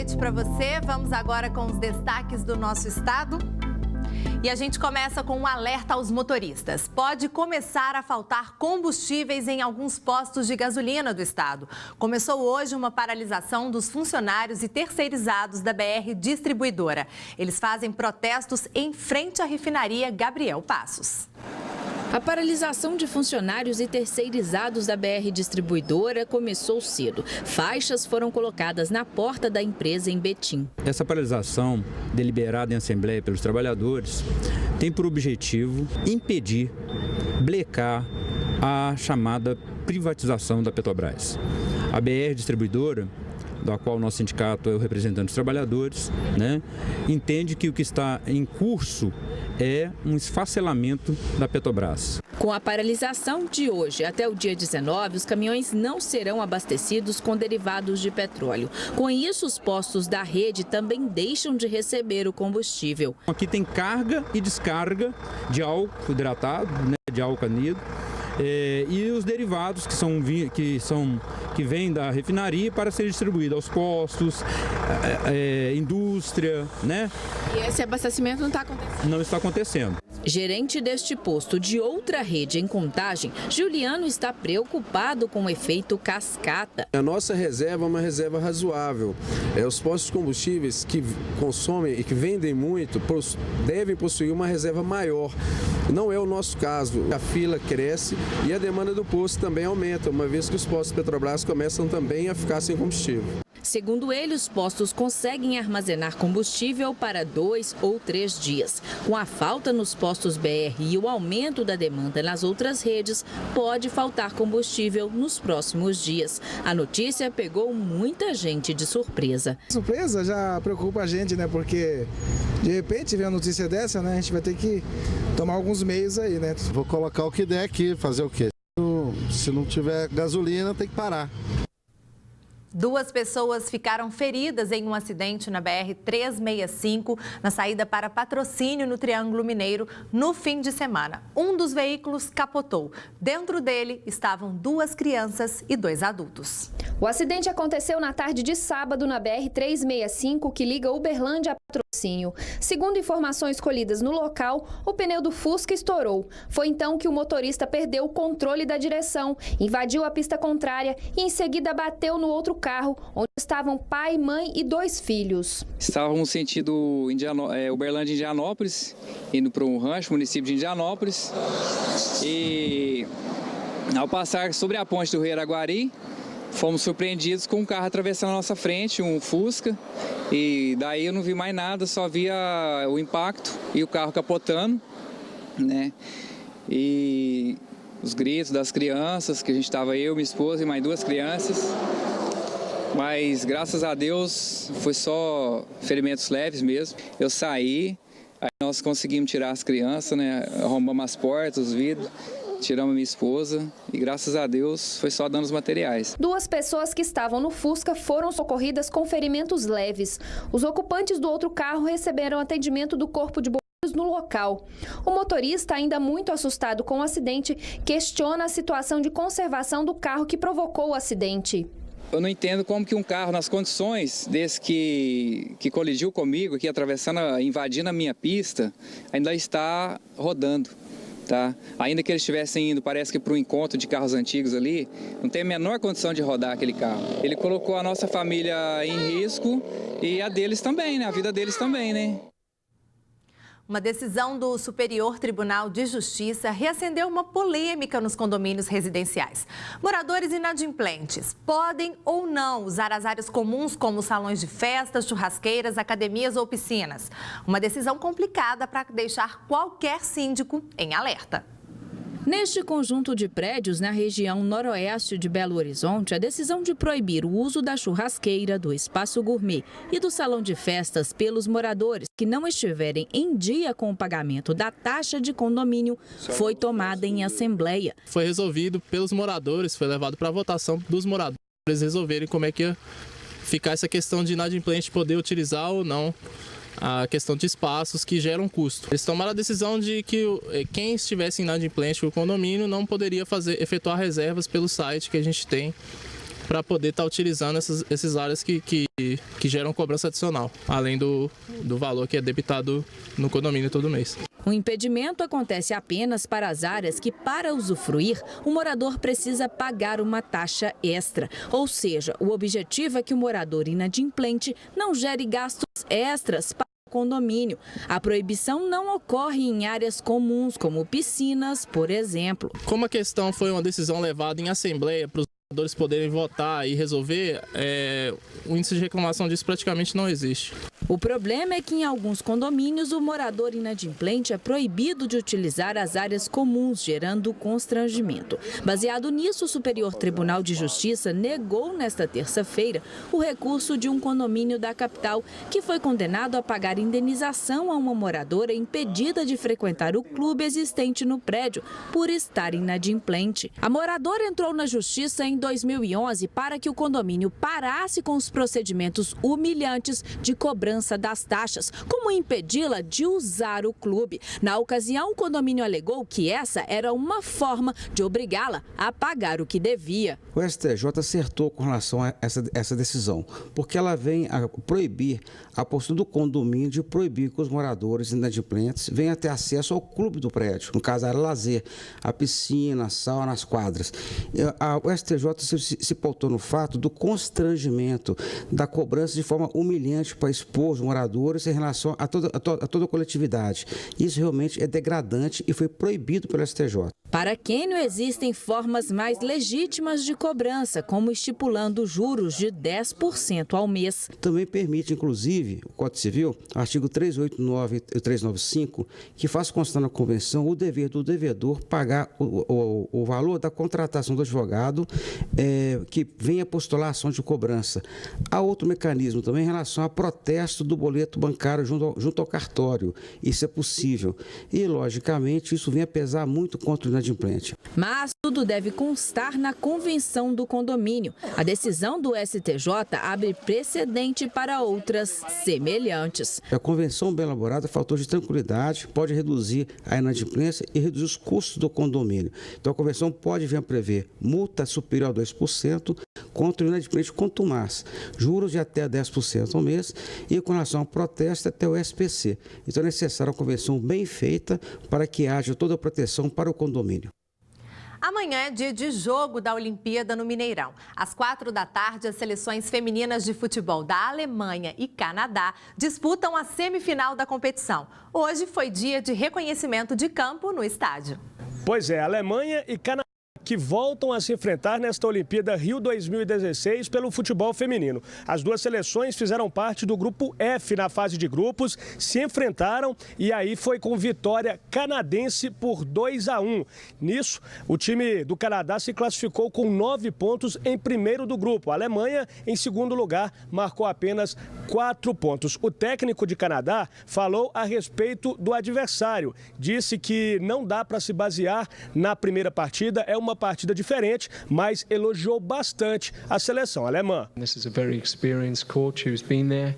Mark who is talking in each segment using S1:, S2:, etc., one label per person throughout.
S1: noite para você. Vamos agora com os destaques do nosso estado. E a gente começa com um alerta aos motoristas. Pode começar a faltar combustíveis em alguns postos de gasolina do estado. Começou hoje uma paralisação dos funcionários e terceirizados da BR Distribuidora. Eles fazem protestos em frente à refinaria Gabriel Passos.
S2: A paralisação de funcionários e terceirizados da BR Distribuidora começou cedo. Faixas foram colocadas na porta da empresa em Betim.
S3: Essa paralisação, deliberada em assembleia pelos trabalhadores, tem por objetivo impedir, blecar a chamada privatização da Petrobras. A BR Distribuidora, da qual o nosso sindicato é o representante dos trabalhadores, entende que o que está em curso é um esfacelamento da Petrobras.
S2: Com a paralisação de hoje até o dia 19, os caminhões não serão abastecidos com derivados de petróleo. Com isso, os postos da rede também deixam de receber o combustível.
S3: Aqui tem carga e descarga de álcool hidratado, de álcool anidro. E os derivados que vêm da refinaria para ser distribuídos aos postos, indústria,
S2: E esse abastecimento não está acontecendo?
S3: Não está acontecendo.
S2: Gerente deste posto de outra rede em Contagem, Juliano está preocupado com o efeito cascata.
S4: A nossa reserva é uma reserva razoável. Os postos de combustíveis que consomem e que vendem muito devem possuir uma reserva maior. Não é o nosso caso. A fila cresce e a demanda do posto também aumenta, uma vez que os postos Petrobras começam também a ficar sem combustível.
S2: Segundo ele, os postos conseguem armazenar combustível para 2 ou 3 dias. Com a falta nos postos BR e o aumento da demanda nas outras redes, pode faltar combustível nos próximos dias. A notícia pegou muita gente de surpresa.
S5: Surpresa já preocupa a gente, Porque de repente vem a notícia dessa, A gente vai ter que tomar alguns meios aí,
S6: Vou colocar o que der aqui, fazer o quê? Se não tiver gasolina, tem que parar.
S1: 2 pessoas ficaram feridas em um acidente na BR-365, na saída para Patrocínio, no Triângulo Mineiro, no fim de semana. Um dos veículos capotou. Dentro dele estavam 2 crianças e 2 adultos.
S7: O acidente aconteceu na tarde de sábado na BR-365, que liga Uberlândia a Patrocínio. Segundo informações colhidas no local, o pneu do Fusca estourou. Foi então que o motorista perdeu o controle da direção, invadiu a pista contrária e em seguida bateu no outro carro, onde estavam pai, mãe e 2 filhos.
S8: Estávamos sentido Uberlândia e Indianópolis, indo para um rancho, município de Indianópolis. E ao passar sobre a ponte do Rio Araguari, fomos surpreendidos com um carro atravessando a nossa frente, um Fusca. E daí eu não vi mais nada, só via o impacto e o carro capotando, E os gritos das crianças, que a gente estava eu, minha esposa e mais 2 crianças. Mas, graças a Deus, foi só ferimentos leves mesmo. Eu saí, aí nós conseguimos tirar as crianças, Arrombamos as portas, os vidros, tiramos a minha esposa e, graças a Deus, foi só danos materiais.
S7: 2 pessoas que estavam no Fusca foram socorridas com ferimentos leves. Os ocupantes do outro carro receberam atendimento do Corpo de Bombeiros no local. O motorista, ainda muito assustado com o acidente, questiona a situação de conservação do carro que provocou o acidente.
S8: Eu não entendo como que um carro, nas condições desse que colidiu comigo, aqui invadindo a minha pista, ainda está rodando. Ainda que eles estivessem indo, parece que para um encontro de carros antigos ali, não tem a menor condição de rodar aquele carro. Ele colocou a nossa família em risco e a deles também, a vida deles também,
S1: Uma decisão do Superior Tribunal de Justiça reacendeu uma polêmica nos condomínios residenciais. Moradores inadimplentes podem ou não usar as áreas comuns como salões de festas, churrasqueiras, academias ou piscinas. Uma decisão complicada para deixar qualquer síndico em alerta.
S2: Neste conjunto de prédios, na região noroeste de Belo Horizonte, a decisão de proibir o uso da churrasqueira, do espaço gourmet e do salão de festas pelos moradores que não estiverem em dia com o pagamento da taxa de condomínio foi tomada em assembleia.
S9: Foi resolvido pelos moradores, foi levado para a votação dos moradores, eles resolverem como é que ia ficar essa questão de inadimplente poder utilizar ou não a questão de espaços que geram custo. Eles tomaram a decisão de que quem estivesse inadimplente com o condomínio não poderia efetuar reservas pelo site que a gente tem para poder estar utilizando essas áreas que geram cobrança adicional, além do valor que é debitado no condomínio todo mês.
S2: O impedimento acontece apenas para as áreas que, para usufruir, o morador precisa pagar uma taxa extra. Ou seja, o objetivo é que o morador inadimplente não gere gastos extras para o condomínio. A proibição não ocorre em áreas comuns, como piscinas, por exemplo.
S9: Como a questão foi uma decisão levada em assembleia para os moradores poderem votar e resolver, o índice de reclamação disso praticamente não existe.
S2: O problema é que em alguns condomínios o morador inadimplente é proibido de utilizar as áreas comuns, gerando constrangimento. Baseado nisso, o Superior Tribunal de Justiça negou nesta terça-feira o recurso de um condomínio da capital que foi condenado a pagar indenização a uma moradora impedida de frequentar o clube existente no prédio por estar inadimplente. A moradora entrou na justiça em 2011 para que o condomínio parasse com os procedimentos humilhantes de cobrança das taxas, como impedi-la de usar o clube. Na ocasião, o condomínio alegou que essa era uma forma de obrigá-la a pagar o que devia.
S10: O STJ acertou com relação a essa decisão, porque ela vem a proibir a postura do condomínio de proibir que os moradores inadimplentes venham ter acesso ao clube do prédio, no caso a área lazer, a piscina, a sauna, as quadras. O STJ se pautou no fato do constrangimento da cobrança de forma humilhante para expor os moradores em relação a toda a coletividade. Isso realmente é degradante e foi proibido pelo STJ.
S2: Para Quênio, existem formas mais legítimas de cobrança, como estipulando juros de 10% ao mês.
S10: Também permite, inclusive, o Código Civil, artigo 389 e 395, que faz constar na convenção o dever do devedor pagar o valor da contratação do advogado que venha postular a ação de cobrança. Há outro mecanismo também em relação a protesto do boleto bancário junto ao cartório. Isso é possível. E, logicamente, isso vem a pesar muito contra o inadimplente.
S2: Mas tudo deve constar na convenção do condomínio. A decisão do STJ abre precedente para outras semelhantes.
S10: A convenção bem elaborada, fator de tranquilidade, pode reduzir a inadimplência e reduzir os custos do condomínio. Então, a convenção pode vir a prever multa superior a 2% contra o inadimplente contumaz, juros de até 10% ao mês e com relação ao protesto até o SPC. Então, é necessária uma convenção bem feita para que haja toda a proteção para o condomínio.
S1: Amanhã é dia de jogo da Olimpíada no Mineirão. Às 16h, as seleções femininas de futebol da Alemanha e Canadá disputam a semifinal da competição. Hoje foi dia de reconhecimento de campo no estádio.
S11: Pois é, Alemanha e Canadá que voltam a se enfrentar nesta Olimpíada Rio 2016 pelo futebol feminino. As duas seleções fizeram parte do grupo F na fase de grupos, se enfrentaram e aí foi com vitória canadense por 2-1. Nisso, o time do Canadá se classificou com 9 pontos em primeiro do grupo. A Alemanha, em segundo lugar, marcou apenas 4 pontos. O técnico de Canadá falou a respeito do adversário. Disse que não dá para se basear na primeira partida, é uma partida diferente, mas elogiou bastante a seleção alemã.
S12: This is a very experienced coach who's been there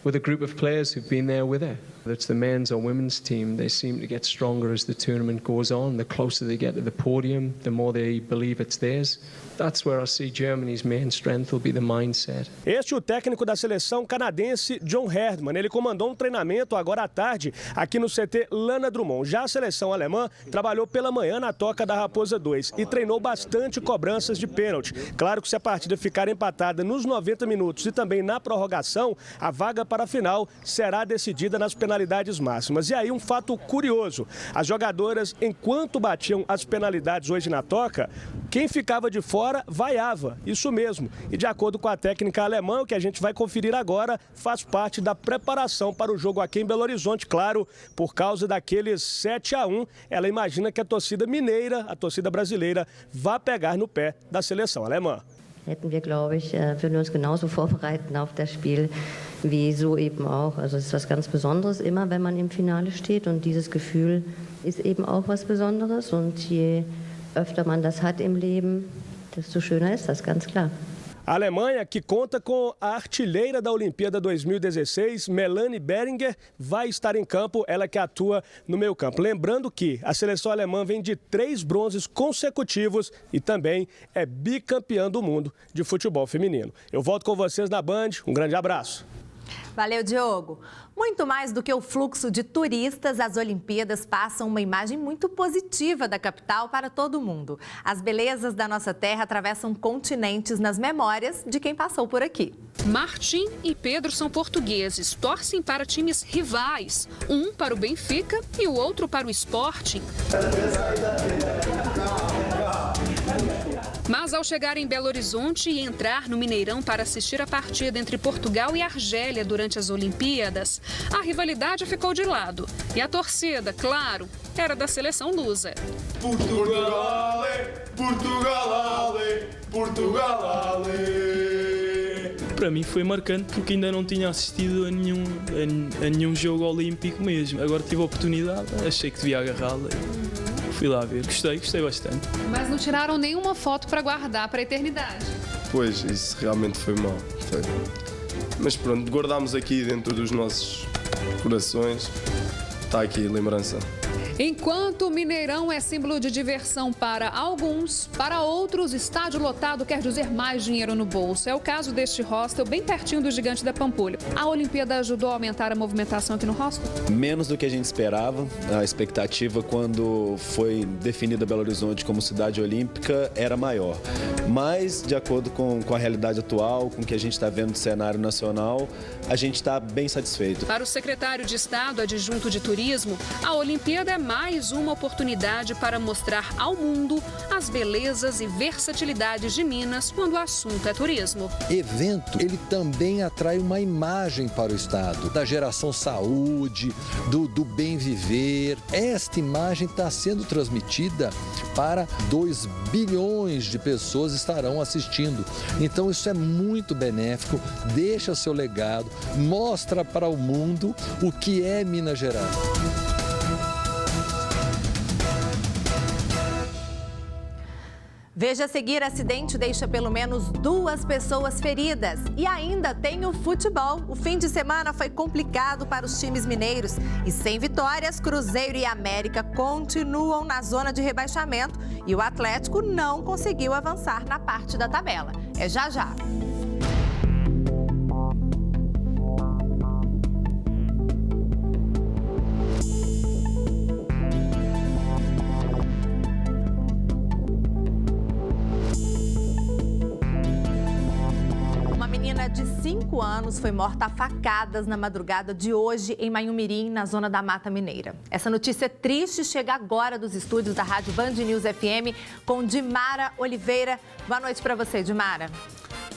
S12: with a group of players who've been there with her. Whether it's the men's or women's team, they seem to get stronger as the tournament goes on. The closer they get to the podium, the more they believe it's theirs. That's where I see Germany's main strength will be the mindset.
S11: Este é o técnico da seleção canadense, John Herdman. Ele comandou um treinamento agora à tarde aqui no CT Lana Drummond. Já a seleção alemã trabalhou pela manhã na Toca da Raposa 2 e treinou bastante cobranças de pênalti. Claro que se a partida ficar empatada nos 90 minutos e também na prorrogação, a vaga para a final será decidida nas penalidades máximas. E aí um fato curioso, as jogadoras, enquanto batiam as penalidades hoje na Toca, quem ficava de fora vaiava, isso mesmo. E de acordo com a técnica alemã, o que a gente vai conferir agora faz parte da preparação para o jogo aqui em Belo Horizonte. Claro, por causa daqueles 7-1, ela imagina que a torcida mineira, a torcida brasileira, vá pegar no pé da seleção alemã.
S13: Hätten wir, glaube ich, würden uns genauso vorbereiten auf das Spiel wie so eben auch. Also es ist was ganz Besonderes immer, wenn man im Finale steht und dieses Gefühl ist eben auch was Besonderes und je öfter man das hat im Leben, desto schöner ist das, ganz klar.
S11: A Alemanha, que conta com a artilheira da Olimpíada 2016, Melanie Behringer, vai estar em campo, ela que atua no meio-campo. Lembrando que a seleção alemã vem de 3 bronzes consecutivos e também é bicampeã do mundo de futebol feminino. Eu volto com vocês na Band. Um grande abraço.
S1: Valeu, Diogo. Muito mais do que o fluxo de turistas, as Olimpíadas passam uma imagem muito positiva da capital para todo mundo. As belezas da nossa terra atravessam continentes nas memórias de quem passou por aqui.
S14: Martim e Pedro são portugueses, torcem para times rivais, um para o Benfica e o outro para o Sporting. Mas ao chegar em Belo Horizonte e entrar no Mineirão para assistir a partida entre Portugal e Argélia durante as Olimpíadas, a rivalidade ficou de lado. E a torcida, claro, era da seleção lusa.
S15: Portugal, Portugal, Portugal.
S16: Para mim foi marcante porque ainda não tinha assistido a nenhum jogo olímpico mesmo. Agora tive a oportunidade, achei que devia agarrá-la. Fui lá ver, gostei bastante.
S14: Mas não tiraram nenhuma foto para guardar para a eternidade.
S15: Pois, isso realmente foi mau. Mas pronto, guardámos aqui dentro dos nossos corações. Está aqui a lembrança.
S14: Enquanto o Mineirão é símbolo de diversão para alguns, para outros, estádio lotado quer dizer mais dinheiro no bolso. É o caso deste hostel bem pertinho do Gigante da Pampulha. A Olimpíada ajudou a aumentar a movimentação aqui no hostel?
S17: Menos do que a gente esperava. A expectativa quando foi definida Belo Horizonte como cidade olímpica era maior. Mas, de acordo com a realidade atual, com o que a gente está vendo do cenário nacional, a gente está bem satisfeito.
S14: Para o secretário de Estado adjunto de Turismo, a Olimpíada é mais uma oportunidade para mostrar ao mundo as belezas e versatilidades de Minas quando o assunto é turismo.
S18: Evento, ele também atrai uma imagem para o Estado, da geração saúde, do bem viver. Esta imagem está sendo transmitida para 2 bilhões de pessoas estarão assistindo. Então isso é muito benéfico, deixa seu legado, mostra para o mundo o que é Minas Gerais.
S1: Veja a seguir, acidente deixa pelo menos 2 pessoas feridas. E ainda tem o futebol. O fim de semana foi complicado para os times mineiros. E sem vitórias, Cruzeiro e América continuam na zona de rebaixamento. E o Atlético não conseguiu avançar na parte da tabela. É já já. De 5 anos foi morta a facadas na madrugada de hoje em Manhumirim, na zona da Mata Mineira. Essa notícia triste chega agora dos estúdios da Rádio Band News FM com Dimara Oliveira. Boa noite para você, Dimara.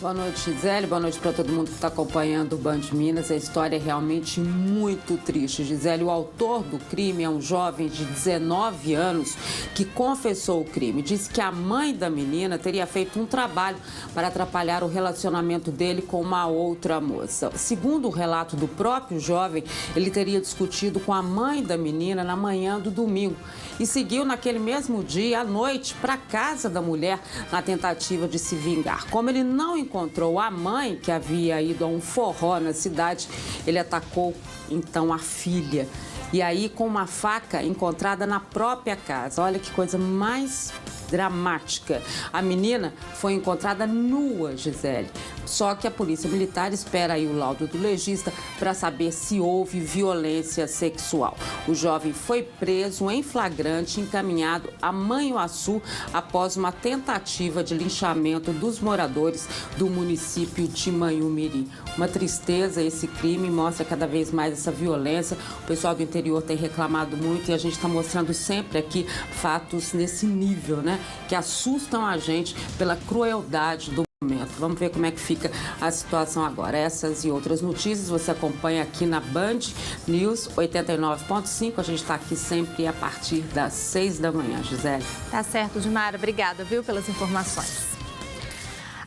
S19: Boa noite, Gisele. Boa noite para todo mundo que está acompanhando o Band Minas. A história é realmente muito triste, Gisele. O autor do crime é um jovem de 19 anos que confessou o crime. Disse que a mãe da menina teria feito um trabalho para atrapalhar o relacionamento dele com uma outra moça. Segundo o relato do próprio jovem, ele teria discutido com a mãe da menina na manhã do domingo e seguiu naquele mesmo dia, à noite, para a casa da mulher na tentativa de se vingar. Como ele não encontrou a mãe, que havia ido a um forró na cidade, ele atacou então a filha. E aí com uma faca encontrada na própria casa. Olha que coisa mais dramática. A menina foi encontrada nua, Gisele. Só que a Polícia Militar espera aí o laudo do legista para saber se houve violência sexual. O jovem foi preso em flagrante e encaminhado a Manhuaçu após uma tentativa de linchamento dos moradores do município de Manhumirim. Uma tristeza esse crime, mostra cada vez mais essa violência. O pessoal do interior tem reclamado muito e a gente está mostrando sempre aqui fatos nesse nível, né? Que assustam a gente pela crueldade do momento. Vamos ver como é que fica a situação agora. Essas e outras notícias você acompanha aqui na Band News 89.5. A gente está aqui sempre a partir das 6 da manhã, Gisele.
S1: Tá certo, Dimara. Obrigada, viu, pelas informações.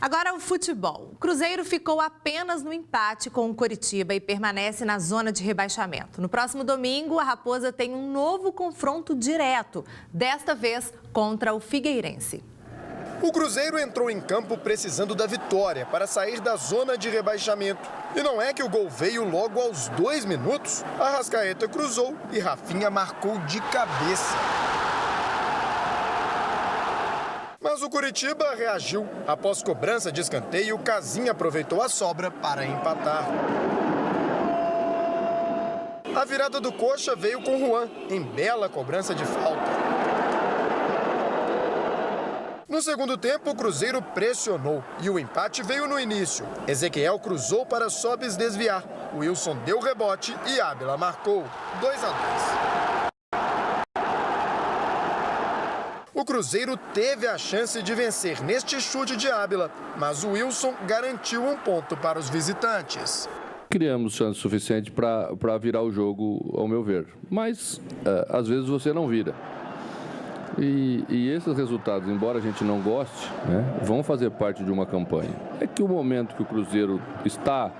S1: Agora o futebol. O Cruzeiro ficou apenas no empate com o Coritiba e permanece na zona de rebaixamento. No próximo domingo, a Raposa tem um novo confronto direto, desta vez contra o Figueirense.
S20: O Cruzeiro entrou em campo precisando da vitória para sair da zona de rebaixamento. E não é que o gol veio logo aos 2 minutos. Arrascaeta cruzou e Rafinha marcou de cabeça. Mas o Coritiba reagiu. Após cobrança de escanteio, Casinha aproveitou a sobra para empatar. A virada do Coxa veio com Juan, em bela cobrança de falta. No segundo tempo, o Cruzeiro pressionou e o empate veio no início. Ezequiel cruzou para Sobis desviar. Wilson deu rebote e Ábila marcou. 2-2. O Cruzeiro teve a chance de vencer neste chute de Ábila, mas o Wilson garantiu um ponto para os visitantes.
S21: Criamos chance suficiente para virar o jogo, ao meu ver. Mas, às vezes, você não vira. E esses resultados, embora a gente não goste, né, vão fazer parte de uma campanha. É que o momento que o Cruzeiro está,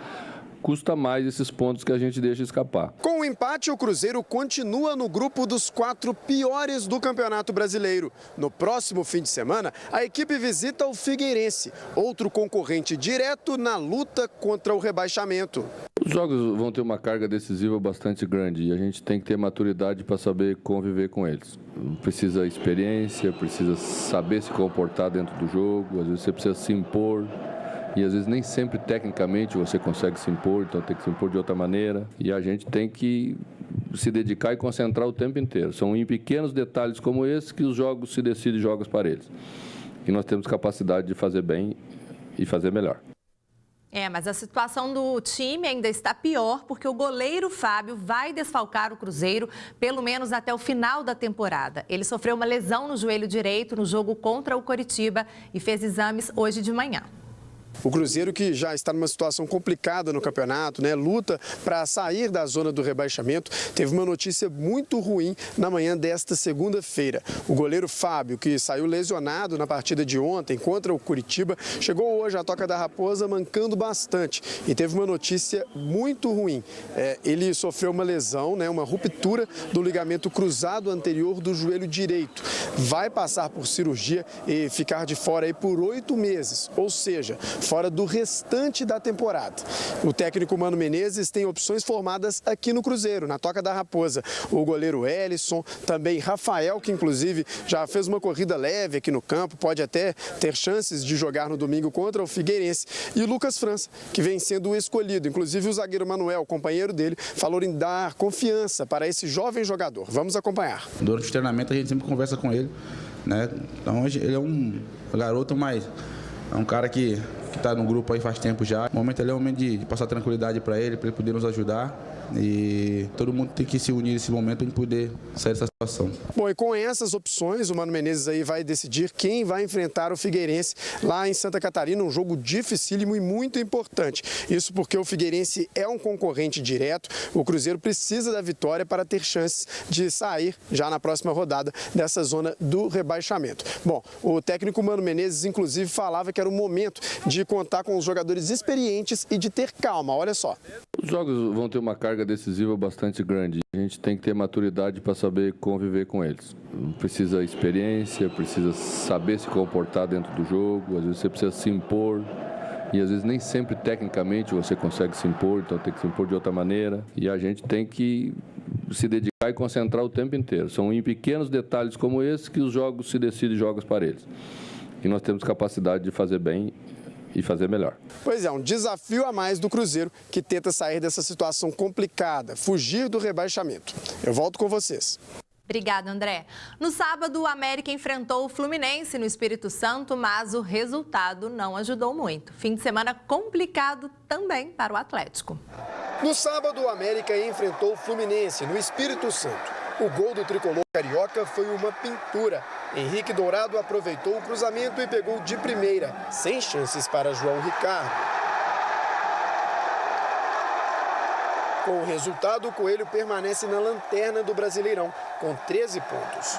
S21: custa mais esses pontos que a gente deixa escapar.
S20: Com o empate, o Cruzeiro continua no grupo dos 4 piores do Campeonato Brasileiro. No próximo fim de semana, a equipe visita o Figueirense, outro concorrente direto na luta contra o rebaixamento.
S21: Os jogos vão ter uma carga decisiva bastante grande e a gente tem que ter maturidade para saber conviver com eles. Precisa experiência, precisa saber se comportar dentro do jogo, às vezes você precisa se impor. E às vezes nem sempre tecnicamente você consegue se impor, então tem que se impor de outra maneira. E a gente tem que se dedicar e concentrar o tempo inteiro. São em pequenos detalhes como esse que os jogos se decidem jogos para eles. E nós temos capacidade de fazer bem e fazer melhor.
S1: Mas a situação do time ainda está pior porque o goleiro Fábio vai desfalcar o Cruzeiro pelo menos até o final da temporada. Ele sofreu uma lesão no joelho direito no jogo contra o Coritiba e fez exames hoje de manhã.
S20: O Cruzeiro, que já está numa situação complicada no campeonato, né, luta para sair da zona do rebaixamento, teve uma notícia muito ruim na manhã desta segunda-feira. O goleiro Fábio, que saiu lesionado na partida de ontem contra o Coritiba, chegou hoje à Toca da Raposa mancando bastante e teve uma notícia muito ruim. Ele sofreu uma lesão, né, uma ruptura do ligamento cruzado anterior do joelho direito. Vai passar por cirurgia e ficar de fora aí por 8 meses, ou seja, fora do restante da temporada. O técnico Mano Menezes tem opções formadas aqui no Cruzeiro, na Toca da Raposa. O goleiro Elisson, também Rafael, que inclusive já fez uma corrida leve aqui no campo, pode até ter chances de jogar no domingo contra o Figueirense. E o Lucas França, que vem sendo escolhido. Inclusive o zagueiro Manuel, companheiro dele, falou em dar confiança para esse jovem jogador. Vamos acompanhar.
S22: Durante o treinamento a gente sempre conversa com ele, né? Então ele é um garoto, mas é um cara que está no grupo aí faz tempo já. O momento ali é um momento de passar tranquilidade para ele poder nos ajudar. E todo mundo tem que se unir nesse momento para poder sair dessa situação.
S20: Bom, e com essas opções, o Mano Menezes aí vai decidir quem vai enfrentar o Figueirense lá em Santa Catarina, um jogo dificílimo e muito importante. Isso porque o Figueirense é um concorrente direto, o Cruzeiro precisa da vitória para ter chances de sair já na próxima rodada dessa zona do rebaixamento. Bom, o técnico Mano Menezes inclusive falava que era o momento de contar com os jogadores experientes e de ter calma, olha só.
S21: Os jogos vão ter uma carga decisiva bastante grande. A gente tem que ter maturidade para saber conviver com eles. Precisa experiência, precisa saber se comportar dentro do jogo, às vezes você precisa se impor. E às vezes nem sempre tecnicamente você consegue se impor, então tem que se impor de outra maneira. E a gente tem que se dedicar e concentrar o tempo inteiro. São em pequenos detalhes como esse que os jogos se decidem jogos para eles. E nós temos capacidade de fazer bem e fazer melhor.
S20: Pois é, um desafio a mais do Cruzeiro, que tenta sair dessa situação complicada, fugir do rebaixamento. Eu volto com vocês.
S1: Obrigada, André. No sábado, o América enfrentou o Fluminense no Espírito Santo, mas o resultado não ajudou muito. Fim de semana complicado também para o Atlético.
S20: No sábado, o América enfrentou o Fluminense no Espírito Santo. O gol do tricolor carioca foi uma pintura. Henrique Dourado aproveitou o cruzamento e pegou de primeira, sem chances para João Ricardo. Com o resultado, o Coelho permanece na lanterna do Brasileirão, com 13 pontos.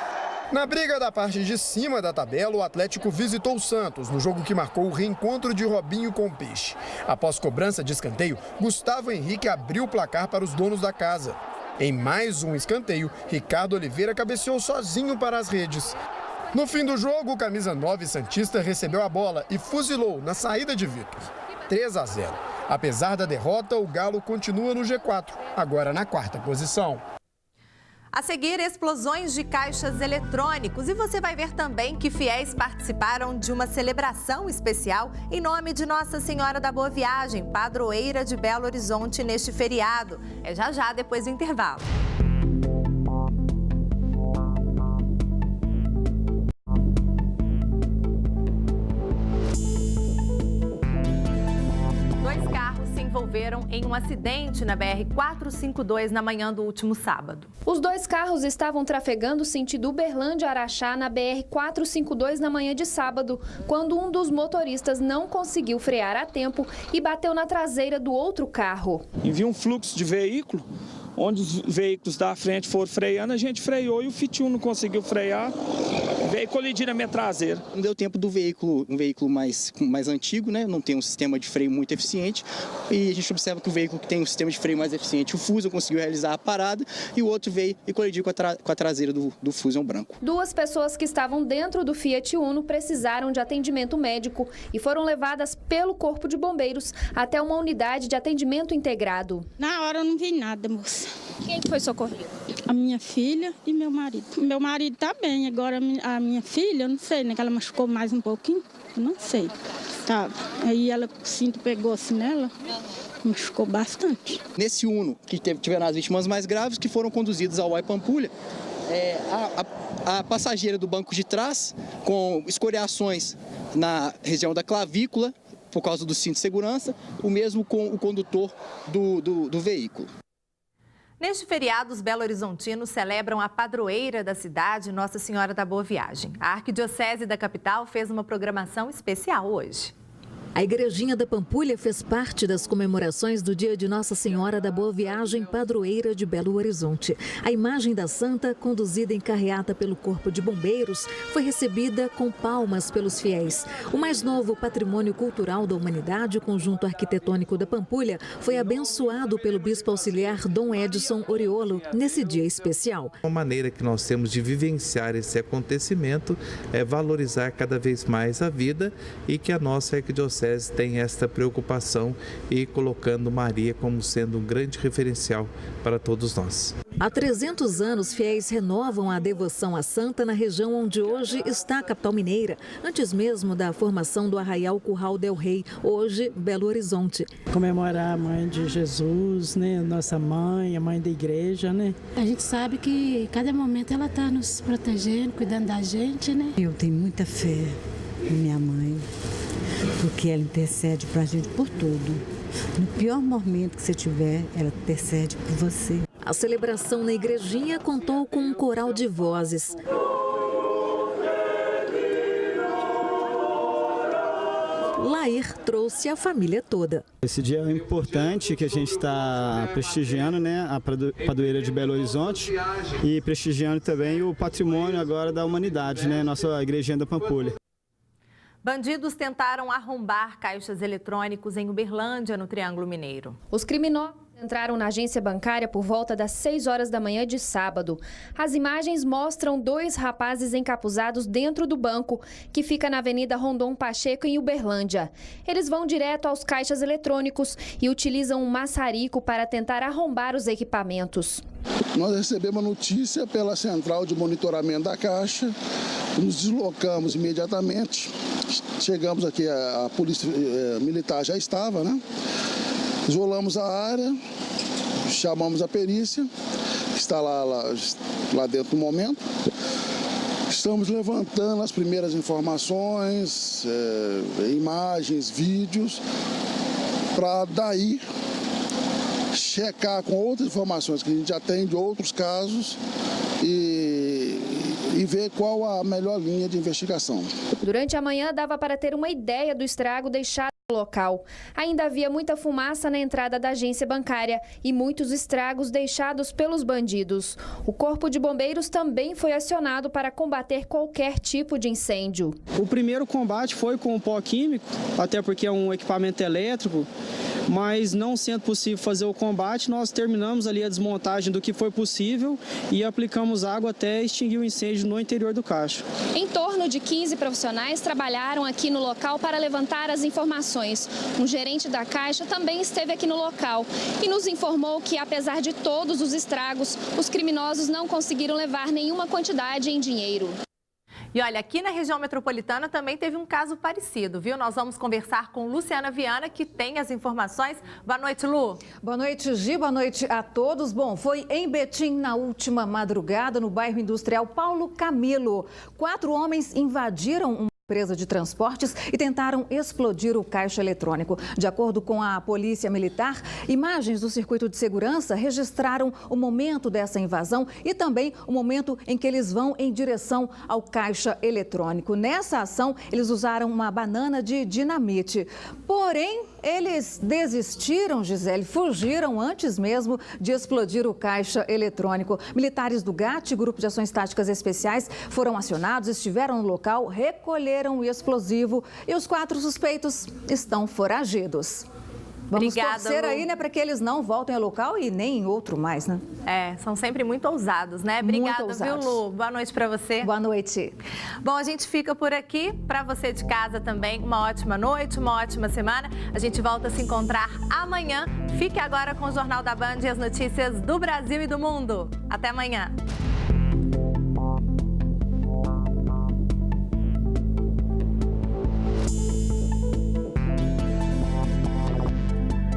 S20: Na briga da parte de cima da tabela, o Atlético visitou o Santos, no jogo que marcou o reencontro de Robinho com o Peixe. Após cobrança de escanteio, Gustavo Henrique abriu o placar para os donos da casa. Em mais um escanteio, Ricardo Oliveira cabeceou sozinho para as redes. No fim do jogo, o camisa 9 santista recebeu a bola e fuzilou na saída de Vitor. 3-0. Apesar da derrota, o Galo continua no G4, agora na 4ª posição.
S1: A seguir, explosões de caixas eletrônicos. E você vai ver também que fiéis participaram de uma celebração especial em nome de Nossa Senhora da Boa Viagem, padroeira de Belo Horizonte, neste feriado. É já depois do intervalo. Envolveram em um acidente na BR-452 na manhã do último sábado.
S7: Os 2 carros estavam trafegando sentido Uberlândia-Araxá na BR-452 na manhã de sábado, quando um dos motoristas não conseguiu frear a tempo e bateu na traseira do outro carro.
S3: E viu um fluxo de veículo, onde os veículos da frente foram freando, a gente freou e o Fiat Uno não conseguiu frear, veio colidir na minha traseira.
S4: Não deu tempo do veículo, um veículo mais antigo, né? Não tem um sistema de freio muito eficiente, e a gente observa que o veículo que tem um sistema de freio mais eficiente, o Fusion, conseguiu realizar a parada, e o outro veio e colidiu com a traseira do Fusion branco.
S7: 2 pessoas que estavam dentro do Fiat Uno precisaram de atendimento médico e foram levadas pelo Corpo de Bombeiros até uma unidade de atendimento integrado.
S23: Na hora eu não vi nada, moça.
S7: Quem foi socorrido?
S23: A minha filha e meu marido. Meu marido tá bem, agora a minha filha, eu não sei, né, que ela machucou mais um pouquinho, eu não sei. Tá. Aí o cinto pegou assim nela, machucou bastante.
S4: Nesse Uno, que tiveram as vítimas mais graves, que foram conduzidas ao UAI Pampulha, a passageira do banco de trás, com escoriações na região da clavícula, por causa do cinto de segurança, o mesmo com o condutor do veículo.
S1: Neste feriado, os belo-horizontinos celebram a padroeira da cidade, Nossa Senhora da Boa Viagem. A Arquidiocese da capital fez uma programação especial hoje.
S24: A Igrejinha da Pampulha fez parte das comemorações do dia de Nossa Senhora da Boa Viagem, padroeira de Belo Horizonte. A imagem da santa, conduzida em carreata pelo Corpo de Bombeiros, foi recebida com palmas pelos fiéis. O mais novo patrimônio cultural da humanidade, o conjunto arquitetônico da Pampulha, foi abençoado pelo bispo auxiliar Dom Edson Oriolo nesse dia especial.
S25: Uma maneira que nós temos de vivenciar esse acontecimento é valorizar cada vez mais a vida, e que a nossa arquidiocese tem esta preocupação e colocando Maria como sendo um grande referencial para todos nós.
S24: Há 300 anos, fiéis renovam a devoção à santa na região onde hoje está a capital mineira, antes mesmo da formação do Arraial Curral del Rei, hoje Belo Horizonte.
S26: Comemorar a mãe de Jesus, né? Nossa mãe, a mãe da igreja, né?
S27: A gente sabe que cada momento ela está nos protegendo, cuidando da gente, né?
S28: Eu tenho muita fé em minha mãe, porque ela intercede para a gente por tudo. No pior momento que você tiver, ela intercede por você.
S24: A celebração na Igrejinha contou com um coral de vozes. Lair trouxe a família toda.
S29: Esse dia é importante que a gente está prestigiando, né, a padroeira de Belo Horizonte, e prestigiando também o patrimônio agora da humanidade, né, nossa Igrejinha da Pampulha.
S1: Bandidos tentaram arrombar caixas eletrônicos em Uberlândia, no Triângulo Mineiro.
S7: Os criminosos entraram na agência bancária por volta das 6 horas da manhã de sábado. As imagens mostram 2 rapazes encapuzados dentro do banco, que fica na Avenida Rondon Pacheco, em Uberlândia. Eles vão direto aos caixas eletrônicos e utilizam um maçarico para tentar arrombar os equipamentos.
S30: Nós recebemos a notícia pela central de monitoramento da Caixa, nos deslocamos imediatamente, chegamos aqui, a polícia militar já estava, né? Isolamos a área, chamamos a perícia, que está lá dentro no momento. Estamos levantando as primeiras informações, imagens, vídeos, para daí checar com outras informações que a gente já tem de outros casos e ver qual a melhor linha de investigação.
S7: Durante a manhã, dava para ter uma ideia do estrago deixado local. Ainda havia muita fumaça na entrada da agência bancária e muitos estragos deixados pelos bandidos. O Corpo de Bombeiros também foi acionado para combater qualquer tipo de incêndio.
S2: O primeiro combate foi com o pó químico, até porque é um equipamento elétrico, mas não sendo possível fazer o combate, nós terminamos ali a desmontagem do que foi possível e aplicamos água até extinguir o incêndio no interior do caixa.
S7: Em torno de 15 profissionais trabalharam aqui no local para levantar as informações. Um gerente da Caixa também esteve aqui no local e nos informou que, apesar de todos os estragos, os criminosos não conseguiram levar nenhuma quantidade em dinheiro.
S1: E olha, aqui na região metropolitana também teve um caso parecido, viu? Nós vamos conversar com Luciana Viana, que tem as informações. Boa noite, Lu.
S5: Boa noite, Gi. Boa noite a todos. Bom, foi em Betim na última madrugada, no bairro industrial Paulo Camilo. 4 homens invadiram uma empresa de transportes e tentaram explodir o caixa eletrônico. De acordo com a Polícia Militar, imagens do circuito de segurança registraram o momento dessa invasão e também o momento em que eles vão em direção ao caixa eletrônico. Nessa ação, eles usaram uma banana de dinamite. Porém, eles desistiram, Gisele, fugiram antes mesmo de explodir o caixa eletrônico. Militares do GAT, Grupo de Ações Táticas Especiais, foram acionados, estiveram no local, recolheram o explosivo e os 4 suspeitos estão foragidos. Vamos torcer
S1: Lu.
S5: aí, né, para que eles não voltem ao local e nem em outro mais, né?
S1: São sempre muito ousados, né? Obrigada, viu, Lu? Boa noite para você.
S5: Boa noite.
S1: Bom, a gente fica por aqui. Para você de casa também, uma ótima noite, uma ótima semana. A gente volta a se encontrar amanhã. Fique agora com o Jornal da Band e as notícias do Brasil e do mundo. Até amanhã.